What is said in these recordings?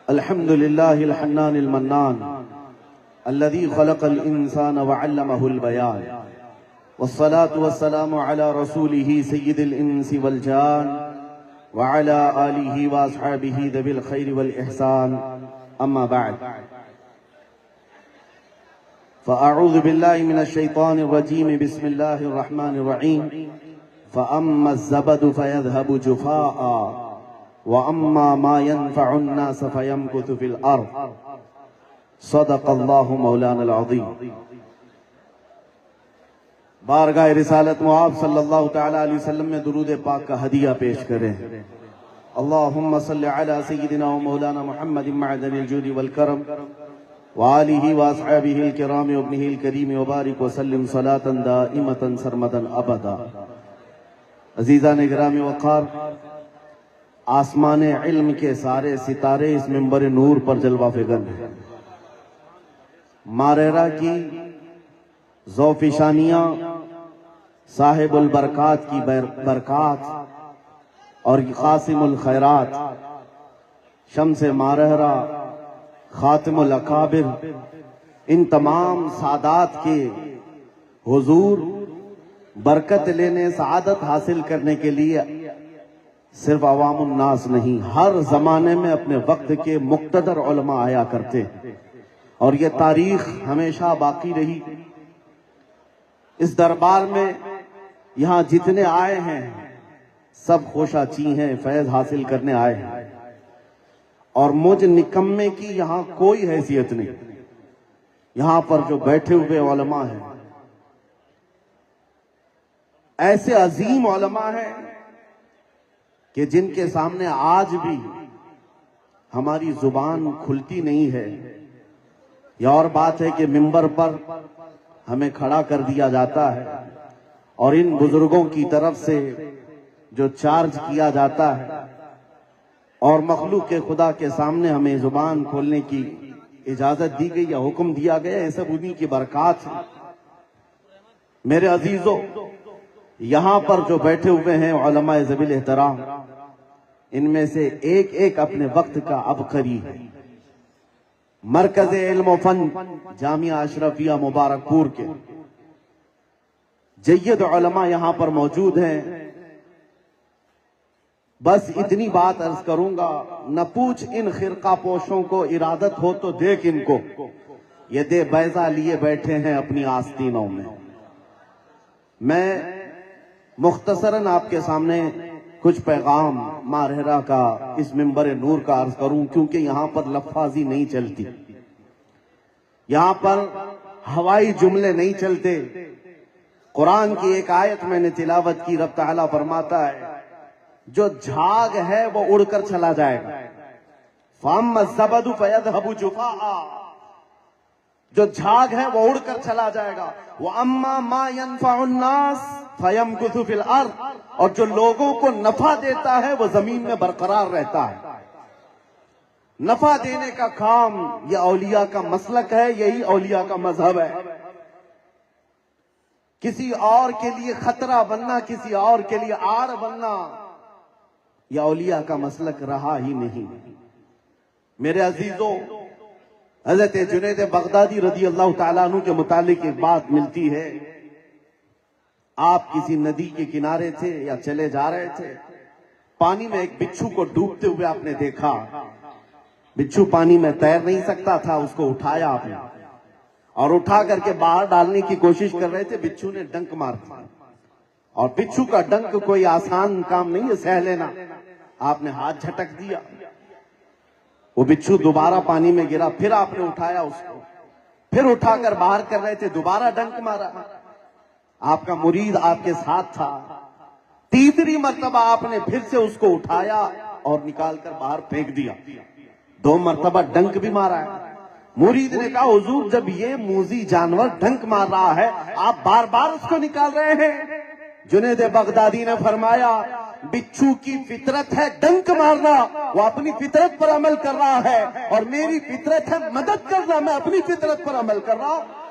الحمد لله الحنان المنان الذي خلق الإنسان وعلمه البيان والصلاة والسلام على رسوله سيد الإنس والجان وعلى آله وأصحابه ذوي الخير والإحسان أما بعد فأعوذ بالله من الشيطان الرجيم بسم الله الرحمن الرحيم فأما الزبد فيذهب جفاء وَأَمَّا مَا يَنْفَعُ النَّاسَ فَيَمْكُثُ فِي الْأَرْضِ صدق اللہ مولانا العظیم۔ بارگاہ رسالت معاب صلی اللہ تعالی علیہ وسلم میں درود پاک کا ہدیہ پیش کریں۔ اللہم صلی علی سیدنا و مولانا محمد معدن الجود والکرم وآلہ واصحابہ الکرام وابنہ الکریم وبارک وسلم صلاة دائمتا سرمدا ابدا۔ عزیزان گرامی وقار، آسمان علم کے سارے ستارے اس منبر نور پر جلوہ فگن ہیں۔ ماریرا کی ذوفشانیاں صاحب البرکات کی برکات اور قاسم الخیرات شمس ماریرا خاتم الاکابر ان تمام سادات کے حضور برکت لینے سعادت حاصل کرنے کے لیے صرف عوام الناس نہیں، ہر زمانے میں اپنے وقت کے مقتدر علماء آیا کرتے اور یہ تاریخ ہمیشہ باقی رہی۔ اس دربار میں یہاں جتنے آئے ہیں سب خوشا چی ہیں، فیض حاصل کرنے آئے ہیں، اور مجھ نکمے کی یہاں کوئی حیثیت نہیں۔ یہاں پر جو بیٹھے ہوئے علماء ہیں ایسے عظیم علماء ہیں کہ جن کے سامنے آج بھی ہماری زبان کھلتی نہیں ہے۔ یہ اور بات ہے کہ منبر پر ہمیں کھڑا کر دیا جاتا ہے اور ان بزرگوں کی طرف سے جو چارج کیا جاتا ہے اور مخلوق کے خدا کے سامنے ہمیں زبان کھولنے کی اجازت دی گئی یا حکم دیا گیا، یہ سب انہی کی برکات ہے۔ میرے عزیزوں، یہاں پر جو بیٹھے ہوئے ہیں علماء ذوی الاحترام، ان میں سے ایک ایک اپنے وقت کا عبقری ہے۔ مرکز علم و فن جامعہ اشرفیہ مبارک پور کے جید علماء یہاں پر موجود ہیں۔ بس اتنی بات عرض کروں گا، نہ پوچھ ان خرقہ پوشوں کو ارادت ہو تو دیکھ ان کو، یہ دے بیضہ لیے بیٹھے ہیں اپنی آستینوں میں۔ میں مختصراً آپ کے سامنے کچھ پیغام ماریرا کا اس منبر نور کا عرض کروں، کیونکہ یہاں پر لفاظی نہیں چلتی، یہاں پر ہوائی جملے نہیں چلتے۔ قرآن کی ایک آیت میں نے تلاوت کی، رب تعالیٰ فرماتا ہے جو جھاگ ہے وہ اڑ کر چلا جائے گا، فَأَمَّا الزَّبَدُ فَيَذْهَبُ جُفَاءً، جو جھاگ ہے وہ اڑ کر چلا جائے گا، وَأَمَّا مَا يَنْفَعُ النَّاسِ فَيَمْكُثُ فِي الْأَرْضِ، اور جو لوگوں کو نفع دیتا ہے وہ زمین میں برقرار رہتا ہے۔ نفع دینے کا کام یہ اولیاء کا مسلک ہے، یہی اولیاء کا مذہب ہے۔ کسی اور کے لیے خطرہ بننا، کسی اور کے لیے آڑ بننا، یہ اولیاء کا مسلک رہا ہی نہیں۔ میرے عزیزوں، حضرت جنید بغدادی رضی اللہ تعالیٰ عنہ کے متعلق ایک بات ملتی ہے۔ آپ کسی ندی کے کنارے تھے یا چلے جا رہے تھے، پانی میں ایک بچھو کو ڈوبتے ہوئے آپ نے دیکھا۔ بچھو پانی میں تیر نہیں سکتا تھا، اس کو اٹھایا آپ نے اور اٹھا کر کے باہر ڈالنے کی کوشش کر رہے تھے، بچھو نے ڈنک مار دیا، اور بچھو کا ڈنک کوئی آسان کام نہیں ہے سہ لینا۔ آپ نے ہاتھ جھٹک دیا، وہ بچھو دوبارہ پانی میں گرا، پھر آپ نے اٹھایا اس کو، پھر اٹھا کر باہر کر رہے تھے، دوبارہ ڈنک مارا۔ آپ کا مرید آپ کے ساتھ تھا، تیسری مرتبہ آپ نے پھر سے اس کو اٹھایا اور نکال کر باہر پھینک دیا، 2 مرتبہ ڈنک بھی مارا ہے۔ مرید نے کہا حضور جب یہ موذی جانور ڈنک مار رہا ہے، آپ بار بار اس کو نکال رہے ہیں؟ جنید بغدادی نے فرمایا بچھو کی فطرت ہے ڈنک مارنا، وہ اپنی فطرت پر عمل کر رہا ہے، اور میری فطرت ہے مدد کرنا، میں اپنی فطرت پر عمل کر رہا ہوں۔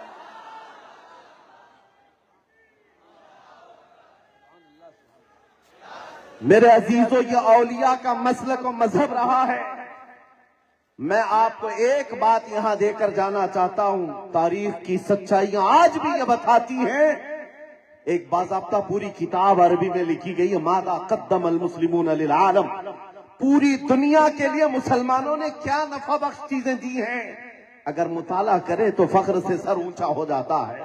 میرے عزیزوں، یہ اولیاء کا مسلک و مذہب رہا ہے۔ میں آپ کو ایک بات یہاں دے کر جانا چاہتا ہوں، تاریخ کی سچائیاں آج بھی یہ بتاتی ہیں، ایک باضابطہ پوری کتاب عربی میں لکھی گئی ہے، ماذا قدم المسلمون للعالم، پوری دنیا کے لیے مسلمانوں نے کیا نفع بخش چیزیں دی ہیں، اگر مطالعہ کرے تو فخر سے سر اونچا ہو جاتا ہے۔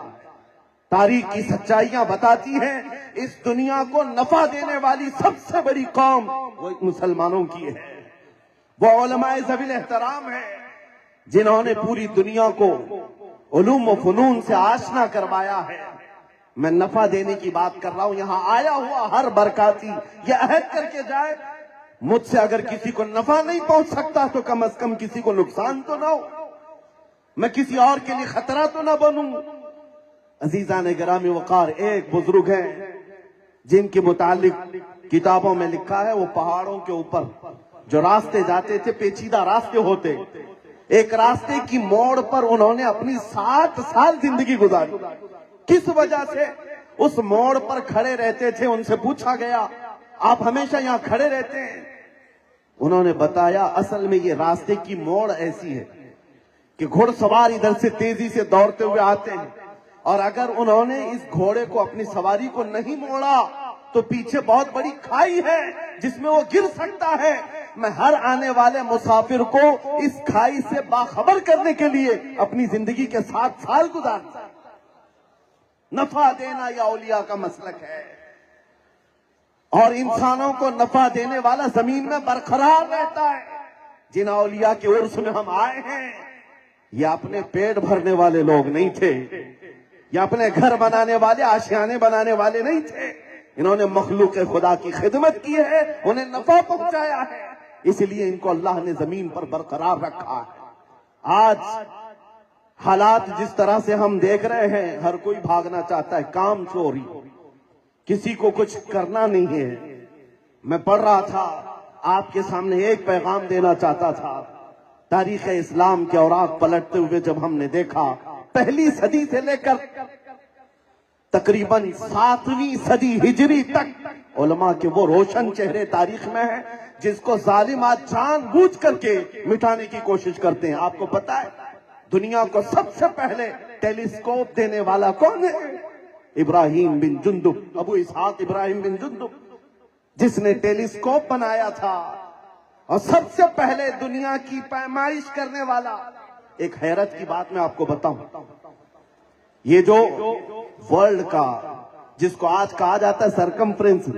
تاریخ کی سچائیاں بتاتی ہیں اس دنیا کو نفع دینے والی سب سے بڑی قوم وہ مسلمانوں کی ہے، وہ علماء ذوی الاحترام ہیں جنہوں نے پوری دنیا کو علوم و فنون سے آشنا کروایا ہے۔ میں نفع دینے کی بات کر رہا ہوں، یہاں آیا ہوا ہر برکاتی یہ عہد کر کے جائے، مجھ سے اگر کسی کو نفع نہیں پہنچ سکتا تو کم از کم کسی کو نقصان تو نہ ہو، میں کسی اور کے لیے خطرہ تو نہ بنوں۔ عزیزان گرامی وقار، ایک بزرگ ہیں جن کے متعلق کتابوں میں لکھا ہے، وہ پہاڑوں کے اوپر جو راستے جاتے تھے، پیچیدہ راستے ہوتے، ایک راستے کی موڑ پر انہوں نے اپنی 60 سال زندگی گزاری۔ کس وجہ سے اس موڑ پر کھڑے رہتے تھے؟ ان سے پوچھا گیا آپ ہمیشہ یہاں کھڑے رہتے ہیں؟ انہوں نے بتایا اصل میں یہ راستے کی موڑ ایسی ہے کہ گھڑ سوار ادھر سے تیزی سے دوڑتے ہوئے آتے ہیں، اور اگر انہوں نے اس گھوڑے کو اپنی سواری کو نہیں موڑا تو پیچھے بہت بڑی کھائی ہے جس میں وہ گر سکتا ہے۔ میں ہر آنے والے مسافر کو اس کھائی سے باخبر کرنے کے لیے اپنی زندگی کے 7 سال گزارتا۔ نفع دینا یہ اولیاء کا مسلک ہے، اور انسانوں کو نفع دینے والا زمین میں برقرار رہتا ہے۔ جن اولیاء کے عرس میں ہم آئے ہیں یہ اپنے پیٹ بھرنے والے لوگ نہیں تھے، یہ اپنے گھر بنانے والے، آشیانے بنانے والے نہیں تھے، انہوں نے مخلوق خدا کی خدمت کی ہے، انہیں نفع پہنچایا ہے، اس لیے ان کو اللہ نے زمین پر برقرار رکھا ہے۔ آج حالات جس طرح سے ہم دیکھ رہے ہیں، ہر کوئی بھاگنا چاہتا ہے، کام چوری، کسی کو کچھ کرنا نہیں ہے۔ میں پڑھ رہا تھا، آپ کے سامنے ایک پیغام دینا چاہتا تھا۔ تاریخ اسلام کے اوراق پلٹتے ہوئے جب ہم نے دیکھا، پہلی صدی سے لے کر تقریباً 7ویں صدی ہجری تک علماء کے وہ روشن چہرے تاریخ میں ہیں جس کو ظالم آج جان بوجھ کر کے مٹانے کی کوشش کرتے ہیں۔ آپ کو پتا ہے دنیا کو سب سے پہلے ٹیلیسکوپ دینے والا کون ہے؟ ابراہیم بن جندب، ابو اسحاق ابراہیم بن جندب، جس نے ٹیلیسکوپ بنایا تھا، اور سب سے پہلے دنیا کی پیمائش کرنے والا۔ ایک حیرت کی بات میں آپ کو بتاؤں، یہ جو ورلڈ کا جس کو آج کہا جاتا ہے سرکمفرنس،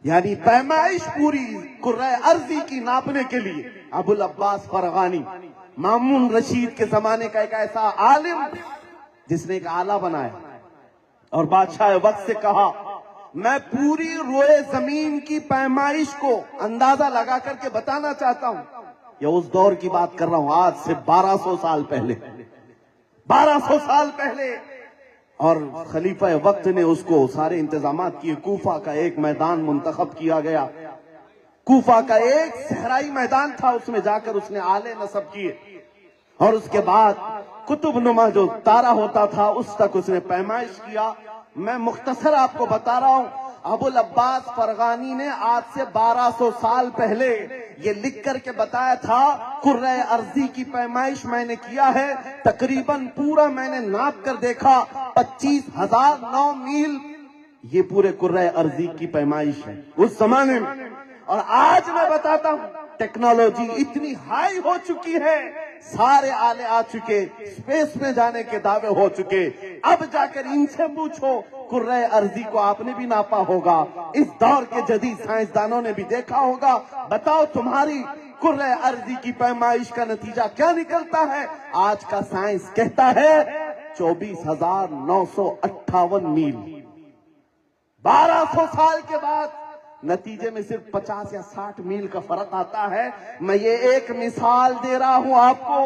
یعنی پیمائش پوری کرۂ ارضی کی ناپنے کے لیے، ابو العباس فرغانی، مامون رشید کے زمانے کا ایک ایسا عالم جس نے ایک آلہ بنایا اور بادشاہ وقت سے کہا میں پوری روئے زمین کی پیمائش کو اندازہ لگا کر کے بتانا چاہتا ہوں۔ یہ اس دور کی بات کر رہا ہوں، آج سے 1200 سال پہلے، 1200 سال پہلے، اور خلیفہ وقت نے اس کو سارے انتظامات کیے۔ کوفہ کا ایک میدان منتخب کیا گیا، کوفہ کا ایک صحرائی میدان تھا، اس میں جا کر اس نے آلے نصب کیے، اور اس کے بعد قطب نما جو تارا ہوتا تھا اس تک اس نے پیمائش کیا۔ میں مختصر آپ کو بتا رہا ہوں، ابو العباس فرغانی نے آج سے 1200 سال پہلے یہ لکھ کر کے بتایا تھا کرۂ ارضی کی پیمائش میں نے کیا ہے، تقریباً پورا میں نے ناپ کر دیکھا 25,009 میل یہ پورے کرۂ ارضی کی پیمائش ہے اس زمانے میں۔ اور آج میں بتاتا ہوں ٹیکنالوجی اتنی ہائی ہو چکی ہے، سارے آلے آ چکے، اسپیس میں جانے کے دعوے ہو چکے، اب جا کر ان سے پوچھو کرۂ ارضی کو آپ نے بھی ناپا ہوگا، اس دور کے جدید سائنسدانوں نے بھی دیکھا ہوگا، بتاؤ تمہاری کرۂ ارضی کی پیمائش کا نتیجہ کیا نکلتا ہے؟ آج کا سائنس کہتا ہے 24,958 میل۔ 1200 سال کے بعد نتیجے میں صرف 50 یا 60 میل کا فرق آتا ہے۔ میں یہ ایک مثال دے رہا ہوں آپ کو،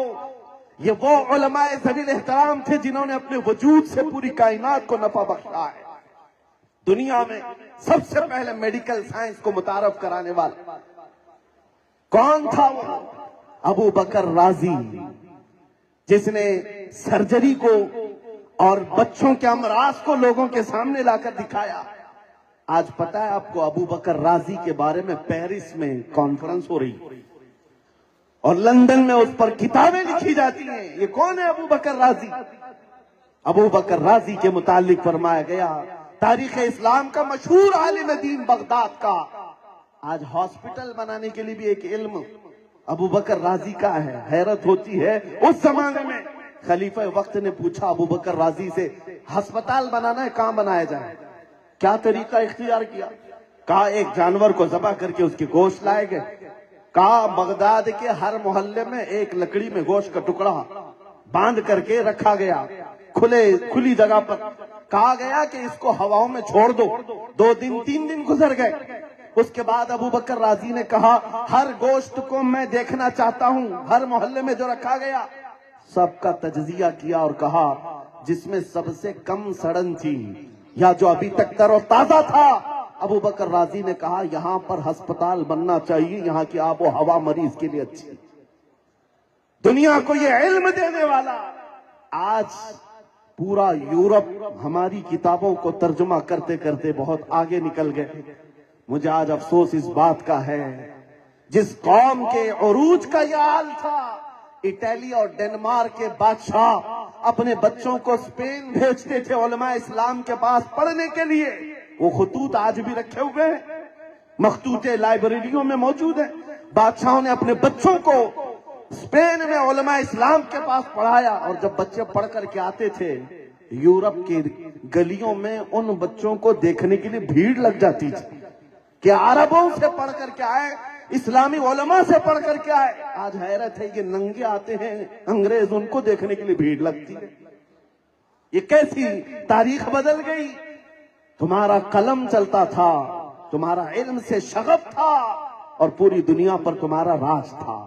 یہ وہ علماء ذوی الاحترام تھے جنہوں نے اپنے وجود سے پوری کائنات کو نفع بخشا ہے۔ دنیا میں سب سے پہلے میڈیکل سائنس کو متعارف کرانے والا کون تھا؟ وہ ابو بکر رازی، جس نے سرجری کو اور بچوں کے امراض کو لوگوں کے سامنے لا کر دکھایا۔ آج پتہ ہے آپ کو ابو بکر رازی کے بارے میں پیرس میں کانفرنس ہو رہی، اور لندن میں اس پر کتابیں لکھی جاتی ہیں. یہ کون ہے؟ ابو بکر رازی. ابو بکر رازی کے متعلق فرمایا گیا تاریخ اسلام کا مشہور عالم دین بغداد کا. آج ہاسپٹل بنانے کے لیے بھی ایک علم ابو بکر رازی کا ہے. حیرت ہوتی ہے اس زمانے میں خلیفہ وقت نے پوچھا ابو بکر رازی سے ہسپتال بنانا ہے کہاں بنایا جائے؟ کیا طریقہ اختیار کیا؟ کہا ایک جانور کو ذبح کر کے اس کی گوشت لائے گئے. کہا بغداد کے ہر محلے میں ایک لکڑی میں گوشت کا ٹکڑا باندھ کر کے رکھا گیا کھلی جگہ پر. کہا گیا کہ اس کو ہواؤں میں چھوڑ دو. 2 دن 3 دن گزر گئے. اس کے بعد ابو بکر رازی نے کہا ہر گوشت کو میں دیکھنا چاہتا ہوں. ہر محلے میں جو رکھا گیا سب کا تجزیہ کیا اور کہا جس میں سب سے کم سڑن تھی یا جو ابھی تک تر و تازہ تھا. ابو بکر رازی نے کہا یہاں پر ہسپتال بننا چاہیے. یہاں کی آب و ہوا مریض کے لیے اچھی. دنیا کو یہ علم دینے والا آج پورا یورپ ہماری کتابوں کو ترجمہ کرتے کرتے بہت آگے نکل گئے. مجھے آج افسوس اس بات کا ہے جس قوم کے عروج کا یہ حال تھا. اٹلی اور ڈنمارک کے بادشاہ اپنے بچوں کو اسپین بھیجتے تھے علماء اسلام کے پاس پڑھنے کے لیے. وہ خطوط آج بھی رکھے ہوئے ہیں, مخطوط لائبریریوں میں موجود ہیں. بادشاہوں نے اپنے بچوں کو اسپین میں علماء اسلام کے پاس پڑھایا. اور جب بچے پڑھ کر کے آتے تھے یورپ کی گلیوں میں ان بچوں کو دیکھنے کے لیے بھیڑ لگ جاتی تھی کہ عربوں سے پڑھ کر کے آئے, اسلامی علماء سے پڑھ کر کے آئے. آج حیرت ہے یہ ننگے آتے ہیں انگریز, ان کو دیکھنے کے لیے بھیڑ لگتی ہے. یہ کیسی تاریخ بدل گئی. تمہارا قلم چلتا تھا, تمہارا علم سے شغف تھا اور پوری دنیا پر تمہارا راج تھا.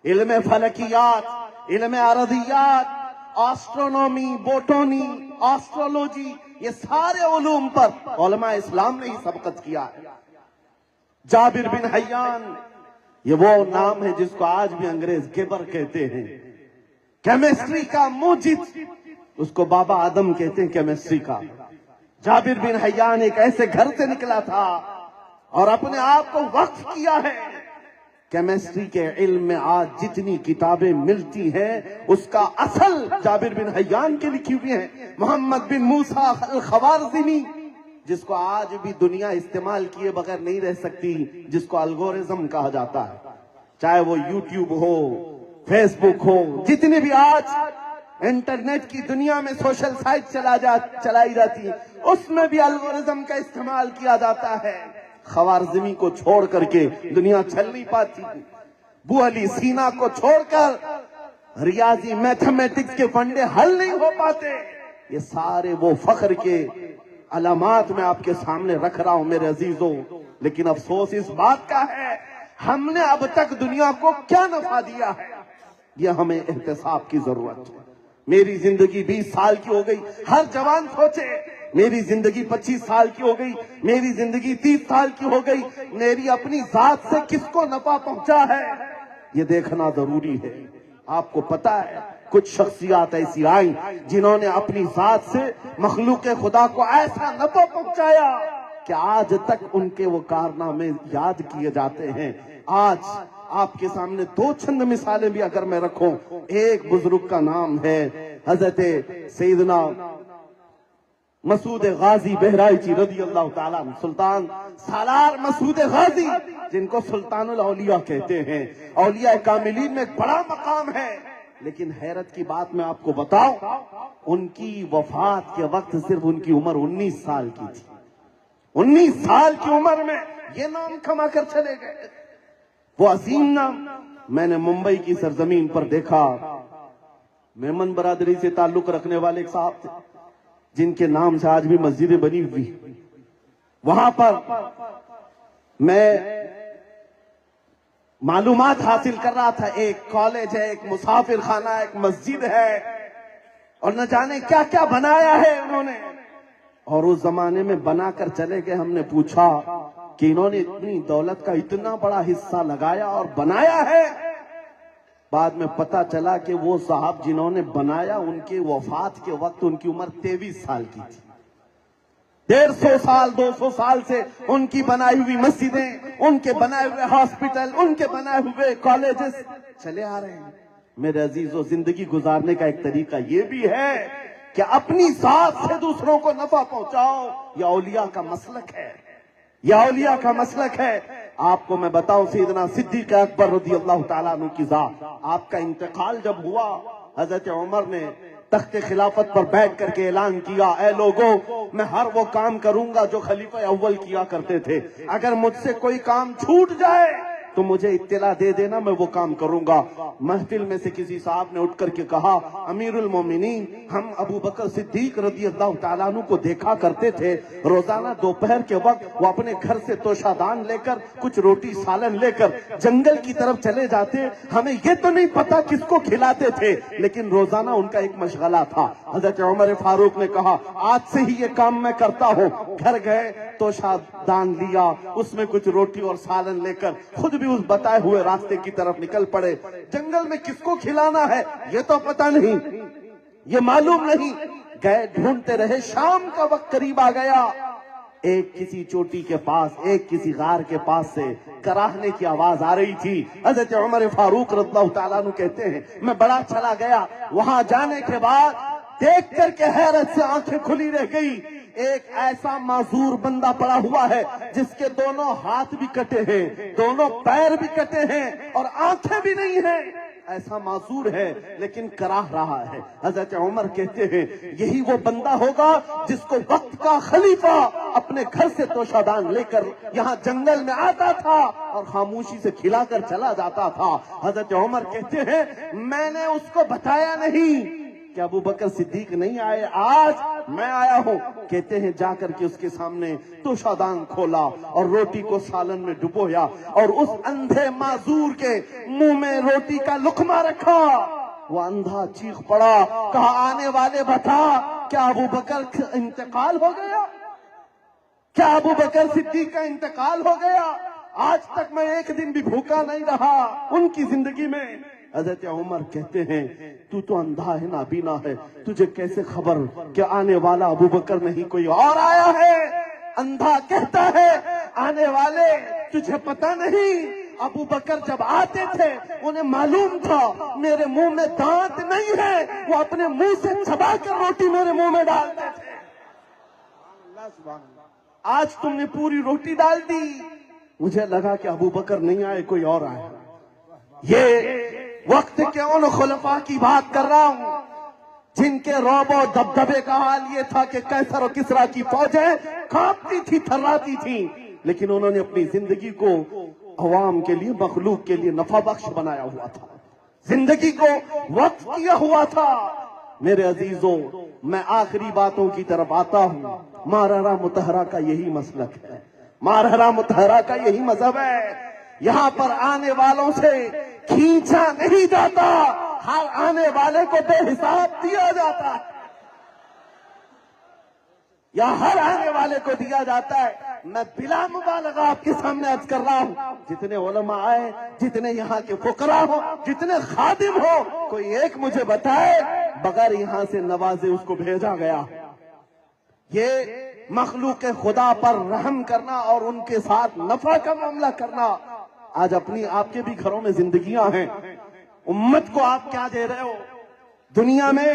علم فلکیات, علم ارضیات, آسٹرونومی, بوٹانی, آسٹرولوجی, یہ سارے علوم پر علماء اسلام نے ہی سبقت کیا ہے. جابر بن حیان, یہ وہ نام ہے جس کو آج بھی انگریز گیبر کہتے ہیں. کیمسٹری کا موجد, اس کو بابا آدم کہتے ہیں کیمسٹری کا. جابر بن حیان ایک ایسے گھر سے نکلا تھا اور اپنے آپ کو وقف کیا ہے. کیمسٹری کے علم میں آج جتنی کتابیں ملتی ہیں اس کا اصل جابر بن حیان کے لکھی ہوئی ہیں. محمد بن موسیٰ الخوارزمی, جس کو آج بھی دنیا استعمال کیے بغیر نہیں رہ سکتی, جس کو الگورزم کہا جاتا ہے. چاہے وہ یوٹیوب ہو, فیس بک ہو, جتنی بھی آج انٹرنیٹ کی دنیا میں سوشل سائٹ چلائی جاتی ہے اس میں بھی الگورزم کا استعمال کیا جاتا ہے. خوارزمی کو چھوڑ کر کے دنیا چل نہیں پاتی. ابو علی سینا کو چھوڑ کر ریاضی میتھمیٹکس کے فنڈے حل نہیں ہو پاتے. یہ سارے وہ فخر کے علامات میں آپ کے سامنے رکھ رہا ہوں میرے عزیزوں. لیکن افسوس اس بات کا ہے ہم نے اب تک دنیا کو کیا نفع دیا ہے, یہ ہمیں احتساب کی ضرورت ہے. میری زندگی 20 سال کی ہو گئی. ہر جوان سوچے میری زندگی 25 سال کی ہو گئی, میری زندگی 30 سال کی ہو گئی, میری اپنی ذات سے کس کو نفع پہنچا ہے یہ دیکھنا ضروری ہے. آپ کو پتا ہے کچھ شخصیات ایسی آئیں جنہوں نے اپنی ذات سے مخلوق خدا کو ایسا نفع پہنچایا کہ آج تک ان کے وہ کارنامے یاد کیے جاتے ہیں. آج آپ کے سامنے 2 چند مثالیں بھی اگر میں رکھوں. ایک بزرگ کا نام ہے حضرت سیدنا مسعود غازی بہرائچی رضی اللہ تعالیٰ عنہ, سلطان سالار مسعود غازی, جن کو سلطان الاولیاء کہتے ہیں. اولیاء کاملین میں ایک بڑا مقام ہے. لیکن حیرت کی بات میں آپ کو بتاؤں, ان کی وفات کے وقت صرف ان کی عمر 19 سال کی تھی. 19 سال کی عمر میں یہ نام کما کر چلے گئے. وہ عظیم نام میں نے ممبئی کی سرزمین پر دیکھا. میمن برادری سے تعلق رکھنے والے ایک صاحب تھے جن کے نام سے آج بھی مسجدیں بنی ہوئی. وہاں پر میں معلومات حاصل کر رہا تھا. ایک کالج ہے, ایک مسافر خانہ, ایک مسجد ہے, اور نہ جانے کیا کیا بنایا ہے انہوں نے. اور اس زمانے میں بنا کر چلے گئے. ہم نے پوچھا کہ انہوں نے اتنی دولت کا اتنا بڑا حصہ لگایا اور بنایا ہے. بعد میں پتا چلا کہ وہ صاحب جنہوں نے بنایا ان کے وفات کے وقت ان کی عمر 23 سال کی تھی. 150 سال 200 سال سے ان کی بنائی ہوئی مسجدیں, ان کے بنائے ہوئے ہاسپٹل, ان کے بنائے ہوئے کالجز چلے آ رہے ہیں۔ میرے عزیزوں، زندگی گزارنے کا ایک طریقہ یہ بھی ہے کہ اپنی ذات سے دوسروں کو نفع پہنچاؤ۔ یہ اولیاء کا مسلک ہے، یہ اولیاء کا مسلک ہے۔ آپ کو میں بتاؤں، سیدنا صدیق اکبر رضی اللہ تعالیٰ عنہ کی ذات، آپ کا انتقال جب ہوا، حضرت عمر نے تخت خلافت پر بیٹھ کر کے اعلان کیا، اے لوگوں، میں ہر وہ کام کروں گا جو خلیفہ اول کیا کرتے تھے، اگر مجھ سے کوئی کام چھوٹ جائے تو مجھے اطلاع دے دینا، میں وہ کام کروں گا۔ محفل میں سے کسی صاحب نے اٹھ کر کے کہا، امیر المومنین، ہم ابو بکر صدیق رضی اللہ تعالیٰ عنہ کو دیکھا کرتے تھے، روزانہ دوپہر کے وقت وہ اپنے گھر سے توشہ دان لے کر، کچھ روٹی سالن لے کر جنگل کی طرف چلے جاتے، ہمیں یہ تو نہیں پتا کس کو کھلاتے تھے، لیکن روزانہ ان کا ایک مشغلہ تھا۔ حضرت عمر فاروق نے کہا، آج سے ہی یہ کام میں کرتا ہوں۔ گھر گئے، توشہ دان لیا، اس میں کچھ روٹی اور سالن لے کر خود بھی اس بتائے ہوئے راستے کی طرف نکل پڑے۔ جنگل میں کس کو کھلانا ہے یہ تو پتہ نہیں، یہ معلوم نہیں، گئے ڈھونڈتے رہے۔ شام کا وقت قریب آ گیا، ایک کسی چوٹی کے پاس، ایک کسی غار کے پاس سے کراہنے کی آواز آ رہی تھی۔ حضرت عمر فاروق رضی اللہ تعالیٰ عنہ کہتے ہیں، میں بڑا چلا گیا، وہاں جانے کے بعد دیکھ کر کے حیرت سے آنکھیں کھلی رہ گئی۔ ایک ایسا معذور بندہ پڑا ہوا ہے جس کے دونوں ہاتھ بھی کٹے ہیں، دونوں پیر بھی کٹے ہیں اور آنکھیں بھی نہیں ہیں، ایسا معذور ہے لیکن کراہ رہا ہے۔ حضرت عمر کہتے ہیں، یہی وہ بندہ ہوگا جس کو وقت کا خلیفہ اپنے گھر سے توشہ دان لے کر یہاں جنگل میں آتا تھا اور خاموشی سے کھلا کر چلا جاتا تھا۔ حضرت عمر کہتے ہیں، میں نے اس کو بتایا نہیں کہ ابو بکر صدیق نہیں آئے، آج میں آیا ہوں۔ کہتے ہیں، جا کر کے اس کے سامنے توشہ دان کھولا اور روٹی کو سالن میں ڈبویا اور اس اندھے معذور کے منہ میں روٹی کا لقمہ رکھا۔ وہ اندھا چیخ پڑا، کہا، آنے والے بتا، کیا ابو بکر انتقال ہو گیا؟ کیا ابو بکر صدیق کا انتقال ہو گیا؟ آج تک میں ایک دن بھی بھوکا نہیں رہا ان کی زندگی میں۔ حضرت عمر کہتے ہیں، تو اندھا ہے، نابینا ہے، تجھے کیسے خبر کہ آنے والا ابو بکر نہیں کوئی اور آیا ہے؟ اندھا کہتا ہے، آنے والے تجھے پتہ نہیں، ابو بکر جب آتے تھے انہیں معلوم تھا میرے منہ میں دانت نہیں ہے، وہ اپنے منہ سے چبا کر روٹی میرے منہ میں ڈالتے تھے۔ آج تم نے پوری روٹی ڈال دی، مجھے لگا کہ ابو بکر نہیں آئے، کوئی اور آیا۔ یہ وقت کے ان خلفاء کی بات کر رہا ہوں جن کے رعب و دبدبے کا حال یہ تھا کہ کیسر و کسریٰ کی فوجیں کانپتی تھی، تھراتی تھی، لیکن انہوں نے اپنی زندگی کو عوام کے لیے، مخلوق کے لیے نفع بخش بنایا ہوا تھا، زندگی کو وقف کیا ہوا تھا۔ میرے عزیزوں، میں آخری باتوں کی طرف آتا ہوں۔ مارحرہ مطہرہ کا یہی مسلک ہے، مارحرہ مطہرہ کا یہی مذہب ہے۔ یہاں پر آنے والوں سے کھینچا نہیں جاتا، ہر آنے والے کو بے حساب دیا جاتا ہے، یا ہر آنے والے کو دیا جاتا ہے۔ میں بلا مبالغہ آپ کے سامنے عرض کر رہا ہوں، جتنے علماء آئے، جتنے یہاں کے فقراء ہو، جتنے خادم ہو، کوئی ایک مجھے بتائے بغیر یہاں سے نوازے اس کو بھیجا گیا؟ یہ مخلوق خدا پر رحم کرنا اور ان کے ساتھ نفع کا معاملہ کرنا۔ آج اپنی آپ کے بھی گھروں میں زندگیاں ہیں، امت کو آپ کیا دے رہے ہو؟ دنیا میں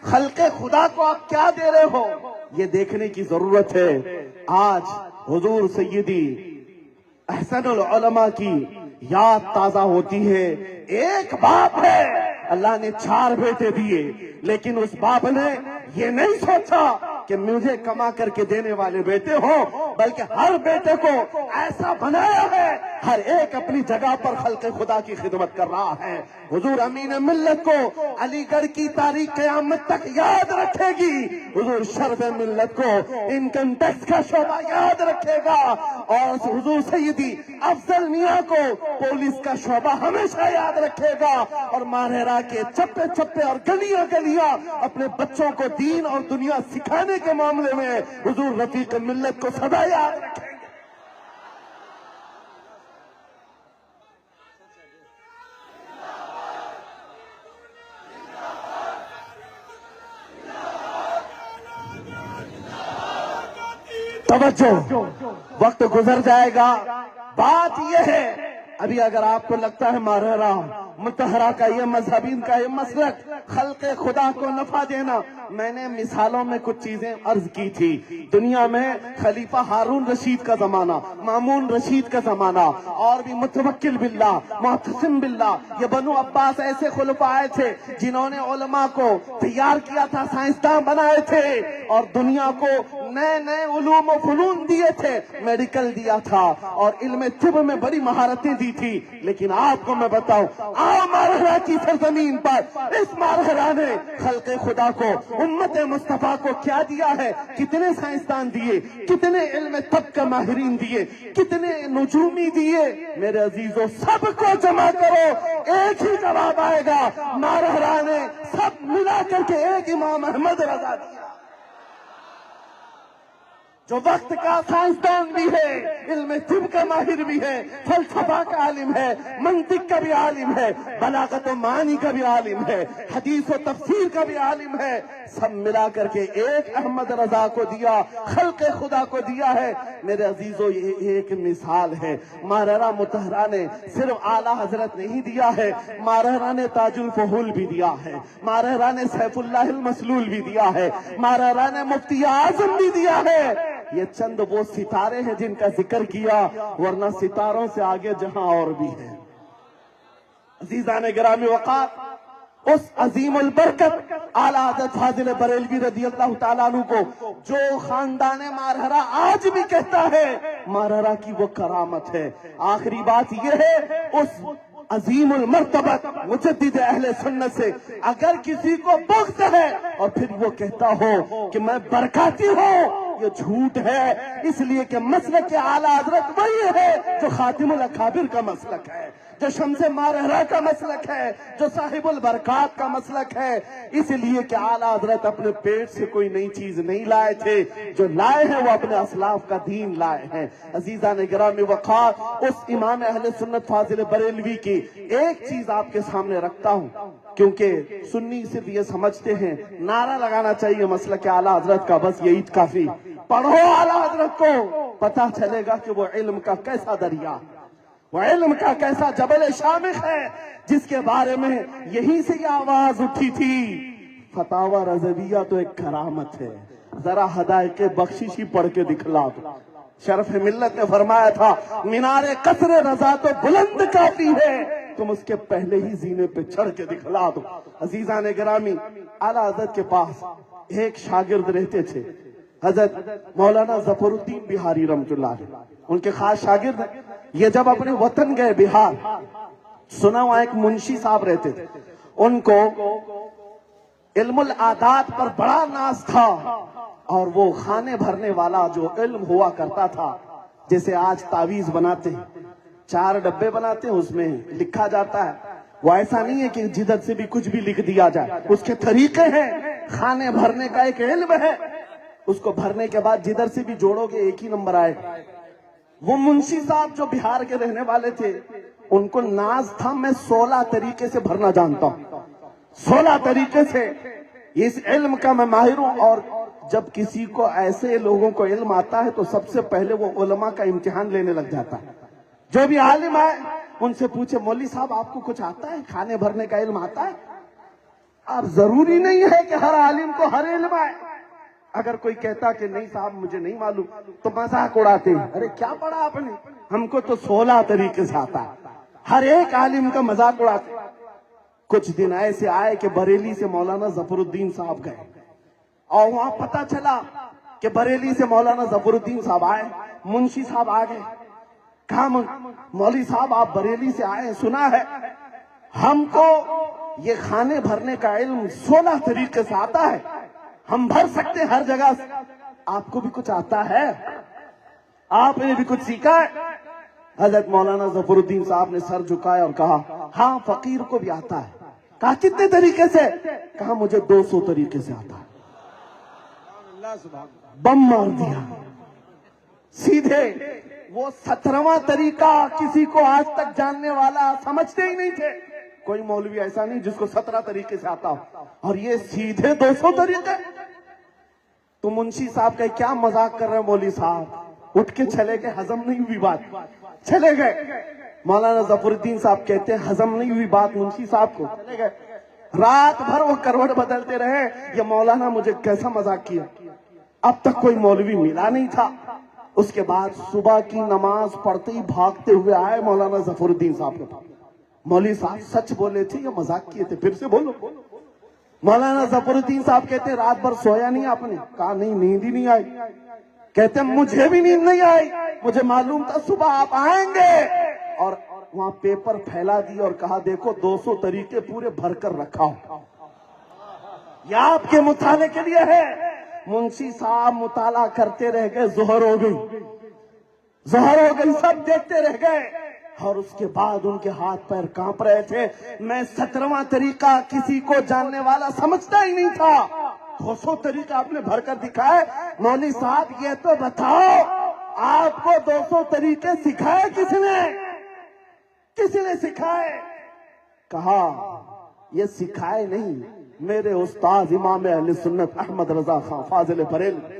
خلق خدا کو آپ کیا دے رہے ہو؟ یہ دیکھنے کی ضرورت ہے۔ آج حضور سیدی احسن العلماء کی یاد تازہ ہوتی ہے۔ ایک باپ ہے، اللہ نے 4 بیٹے دیے، لیکن اس باپ نے یہ نہیں سوچا کہ مجھے کما کر کے دینے والے بیٹے ہوں، بلکہ ہر بیٹے کو ایسا بنایا ہے، ہر ایک اپنی جگہ پر خلق خدا کی خدمت کر رہا ہے۔ حضور امین ملت کو علی گڑھ کی تاریخ قیامت تک یاد رکھے گی، حضور شرف ملت کو انکم ٹیکس کا شعبہ یاد رکھے گا، اور حضور سیدی افضل میاں کو پولیس کا شعبہ ہمیشہ یاد رکھے گا، اور مارحرہ کے چپے چپے اور گلیاں گلیاں اپنے بچوں کو دین اور دنیا سکھانے کے معاملے میں حضور رفیق ملت کو سدا یاد رکھیں گے۔ توجہ، وقت گزر جائے گا۔ بات یہ ہے، ابھی اگر آپ کو لگتا ہے مارحرہ مطہرہ کا یہ مذہبین کا یہ مسلک خلق خدا کو نفع دینا. میں نے مثالوں میں کچھ چیزیں عرض کی تھی. دنیا میں خلیفہ ہارون رشید کا زمانہ، مامون رشید کا زمانہ، اور بھی متوکل باللہ، معتصم باللہ، یہ بنو عباس ایسے خلفاء آئے تھے جنہوں نے علماء کو تیار کیا تھا، سائنسدان بنائے تھے، اور دنیا کو نئے نئے علوم و فنون دیے تھے، میڈیکل دیا تھا، اور علم طب میں بڑی مہارتیں دی تھی. لیکن آپ کو میں بتاؤں، مارہرہ کی سرزمین پر اس مارہرہ نے خلق خدا کو، امت مصطفیٰ کو کیا دیا ہے؟ کتنے سائنسدان دیے، کتنے علم طب کے ماہرین دیے، کتنے نجومی دیے. میرے عزیزوں، سب کو جمع کرو، ایک ہی جواب آئے گا. مارہرہ نے سب ملا کر کے ایک امام احمد رضا دیا، جو وقت کا سائنسدان بھی ہے، علم طب کا ماہر بھی ہے، فلسفہ کا عالم ہے، منطق کا بھی عالم ہے، بلاغت و معنی کا بھی عالم ہے، حدیث و تفسیر کا بھی عالم ہے. سب ملا کر کے ایک احمد رضا کو دیا، خلق خدا کو دیا ہے. میرے عزیزوں، یہ ایک مثال ہے. مارہرہ مطہرہ نے صرف اعلیٰ حضرت نہیں دیا ہے، مارہرہ نے تاج الفحول بھی دیا ہے، مارہرہ نے سیف اللہ المسلول بھی دیا ہے، مارہرہ نے مفتی اعظم بھی دیا ہے. یہ چند وہ ستارے ہیں جن کا ذکر کیا، ورنہ ستاروں سے آگے جہاں اور بھی ہے. عزیزان گرامی وقار، اس عظیم البرکت اعلیٰ حضرت فاضل بریلوی رضی اللہ تعالیٰ عنہ کو جو خاندان مارہرہ آج بھی کہتا ہے، مارہرہ کی وہ کرامت ہے. آخری بات یہ ہے، اس عظیم المرتبت مجدد اہل سنت سے اگر کسی کو بغض ہے اور پھر وہ کہتا ہو کہ میں برکاتی ہوں، یہ جھوٹ ہے. اس لیے کہ مسلک اعلیٰ حضرت وہی ہے جو خاتم الاکابر کا مسلک ہے، جو شمس مارہرہ کا مسلک ہے، جو صاحب البرکات کا مسلک ہے. اس لیے کہ اعلیٰ حضرت اپنے پیٹ سے کوئی نئی چیز نہیں لائے تھے، جو لائے ہیں وہ اپنے اسلاف کا دین لائے ہیں. عزیزان گرامی وقار، اس امام اہل سنت فاضل بریلوی کی ایک چیز آپ کے سامنے رکھتا ہوں، کیونکہ سنی صرف یہ سمجھتے ہیں نعرہ لگانا چاہیے مسلک اعلیٰ حضرت کا، بس یہی کافی. پڑھو اعلیٰ حضرت کو، پتہ چلے گا کہ وہ علم کا کیسا دریا، وہ علم کا کیسا جبل شامخ ہے، جس کے بارے میں یہیں سے یہ آواز اٹھی تھی. فتاوی رضویہ تو ایک کرامت ہے، ذرا ہدایت بخششی پڑھ کے دکھلا دو. شرف ملت نے فرمایا تھا، مینار قصر رضا تو بلند کافی ہے، تم اس کے پہلے ہی زینے پہ چڑھ کے دکھلا دو. عزیزان گرامی، اعلیٰ حضرت کے پاس ایک شاگرد رہتے تھے، حضرت مولانا ظفر الدین بہاری رحمۃ اللہ علیہ، ان کے خاص شاگرد. یہ جب اپنے وطن گئے بہار، سنا وہاں ایک منشی صاحب رہتے تھے، ان کو علم العادات پر بڑا ناز تھا، اور وہ خانے بھرنے والا جو علم ہوا کرتا تھا، جیسے آج تعویذ بناتے ہیں، 4 ڈبے بناتے ہیں، اس میں لکھا جاتا ہے. وہ ایسا نہیں ہے کہ جدھر سے بھی کچھ بھی لکھ دیا جائے، اس کے طریقے ہیں. خانے بھرنے کا ایک علم ہے، اس کو بھرنے کے بعد جدھر سے بھی جوڑو گے ایک ہی نمبر آئے. وہ منشی صاحب جو بہار کے رہنے والے تھے، ان کو ناز تھا میں 16 طریقے سے بھرنا جانتا ہوں، 16 طریقے سے اس علم کا میں ماہر ہوں. اور جب کسی کو ایسے لوگوں کو علم آتا ہے تو سب سے پہلے وہ علماء کا امتحان لینے لگ جاتا ہے. جو بھی عالم آئے ان سے پوچھے، مولوی صاحب آپ کو کچھ آتا ہے، کھانے بھرنے کا علم آتا ہے؟ اب ضروری نہیں ہے کہ ہر عالم کو ہر علم آئے. اگر کوئی کہتا کہ نہیں صاحب مجھے نہیں معلوم تو مذاق اڑاتے ہیں، ارے کیا پڑھا آپ نے، ہم کو تو 16 طریقے سے آتا ہے. ہر ایک عالم کا مذاق اڑاتے. کچھ دن ایسے آئے کہ بریلی سے مولانا ظفر الدین صاحب گئے، اور وہاں پتہ چلا کہ بریلی سے مولانا ظفر الدین صاحب آئے. منشی صاحب آ گئے، کہا مولوی صاحب آپ بریلی سے آئے، سنا ہے ہم کو یہ کھانے بھرنے کا علم 16 طریقے سے آتا ہے، ہم بھر سکتے ہیں ہر جگہ سے، آپ کو بھی کچھ آتا ہے، آپ نے بھی کچھ سیکھا ہے؟ حضرت مولانا ظفر الدین صاحب نے سر جھکایا اور کہا ہاں فقیر کو بھی آتا ہے. کہا کتنے طریقے سے؟ کہا مجھے 200 طریقے سے آتا ہے. بم مار دیا سیدھے. وہ 17واں طریقہ کسی کو آج تک جاننے والا سمجھتے ہی نہیں تھے. کوئی مولوی ایسا نہیں جس کو 17 طریقے سے آتا ہو، اور یہ سیدھے 200 طریقے. تو منشی صاحب کہے کیا مذاق کر رہے ہیں مولوی صاحب، اٹھ کے چلے گئے، ہضم نہیں ہوئی بات، چلے گئے. مولانا ظفر الدین صاحب کہتے ہیں ہضم نہیں ہوئی بات منشی صاحب کو، چلے گئے۔ رات بھر وہ کروٹ بدلتے رہے، یہ مولانا مجھے کیسا مذاق کیا۔ اب تک کوئی مولوی ملا نہیں تھا۔ اس کے بعد صبح کی نماز پڑھتے ہی بھاگتے ہوئے آئے مولانا ظفر الدین صاحب کے پاس۔ مولوی صاحب سچ بولے تھے یا مذاق کیے تھے؟ پھر سے بولو۔ مولانا ظفر الدین صاحب کہتے ہیں رات بھر سویا نہیں آپ نے؟ کہا نہیں، نیند ہی نہیں آئی۔ کہتے ہیں مجھے بھی نیند نہیں آئی، مجھے معلوم تھا صبح آپ آئیں گے۔ اور وہاں پیپر پھیلا دی اور کہا دیکھو 200 طریقے پورے بھر کر رکھا ہو، یہ آپ کے مطالعے کے لیے ہے۔ منشی صاحب مطالعہ کرتے رہ گئے، ظہر ہو گئی، سب دیکھتے رہ گئے۔ اور اس کے بعد ان کے ہاتھ پیر کانپ رہے تھے۔ میں 17واں طریقہ کسی کو جاننے والا سمجھتا ہی نہیں تھا۔ 200 طریقہ آپ نے بھر کر دکھائے۔ مولوی صاحب یہ تو بتاؤ آپ کو 200 طریقے سکھائے کس نے سکھائے؟ کہا یہ سکھائے نہیں، میرے استاد امام اہل سنت احمد رضا خان فاضل بریلوی،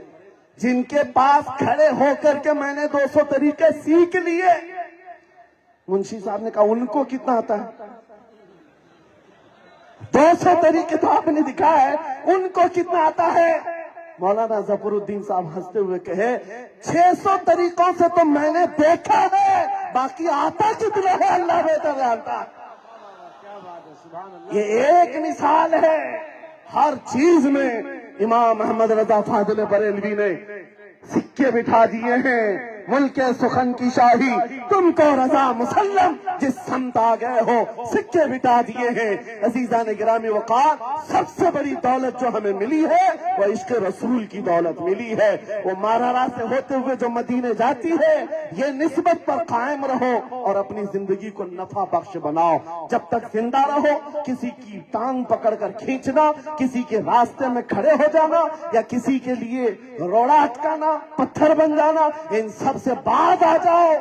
جن کے پاس کھڑے ہو کر کے میں نے 200 طریقے سیکھ لیے۔ منشی صاحب نے کہا ان کو کتنا آتا ہے؟ 200 طریقے تو آپ نے دکھائے، ان کو کتنا آتا ہے؟ مولانا ظفر الدین صاحب ہنستے ہوئے کہے 600 طریقوں سے تو میں نے دیکھا ہے، باقی آتا کتنا ہے اللہ بہتر جانتا۔ یہ ایک مثال ہے، ہر چیز میں امام احمد رضا فاضل بریلوی نے سکے بٹھا دیے ہیں۔ ملک سخن کی شاہی تم کو رضا مسلم، جس سمت آ گئے ہو سکے بٹا دیے ہیں۔ عزیزان گرامی وقار، سب سے بڑی دولت جو ہمیں ملی ہے وہ عشق رسول کی دولت ملی ہے۔ وہ مارارا سے ہوتے ہوئے جو مدینے جاتی ہے، یہ نسبت پر قائم رہو اور اپنی زندگی کو نفع بخش بناؤ۔ جب تک زندہ رہو کسی کی ٹانگ پکڑ کر کھینچنا، کسی کے راستے میں کھڑے ہو جانا یا کسی کے لیے روڑا اٹکانا، پتھر بن جانا، ان سب سے باز آ جاؤ۔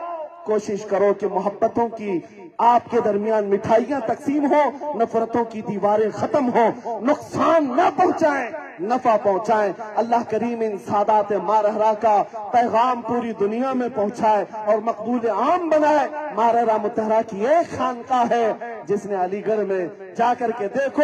کوشش کرو کہ محبتوں کی آپ کے درمیان مٹھائیاں تقسیم ہو، نفرتوں کی دیواریں ختم ہو، نقصان نہ پہنچائیں، نفع پہنچائیں۔ اللہ کریم ان سادات مارہرا کا پیغام پوری دنیا میں پہنچائے اور مقبول عام بنائے۔ مارہرا متحرہ کی ایک خانقاہ ہے جس نے علی گڑھ میں جا کر کے دیکھو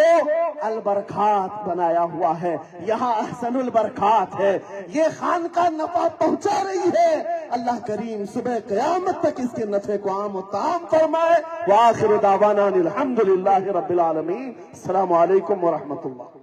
البرکات بنایا ہوا ہے، یہاں احسن البرکات ہے، یہ خانقاہ نفع پہنچا رہی ہے۔ اللہ کریم صبح قیامت تک اس کے نفع کو عام و تام فرمائے۔ وآخر دعوانا الحمدللہ رب العالمین۔ السلام علیکم ورحمۃ اللہ۔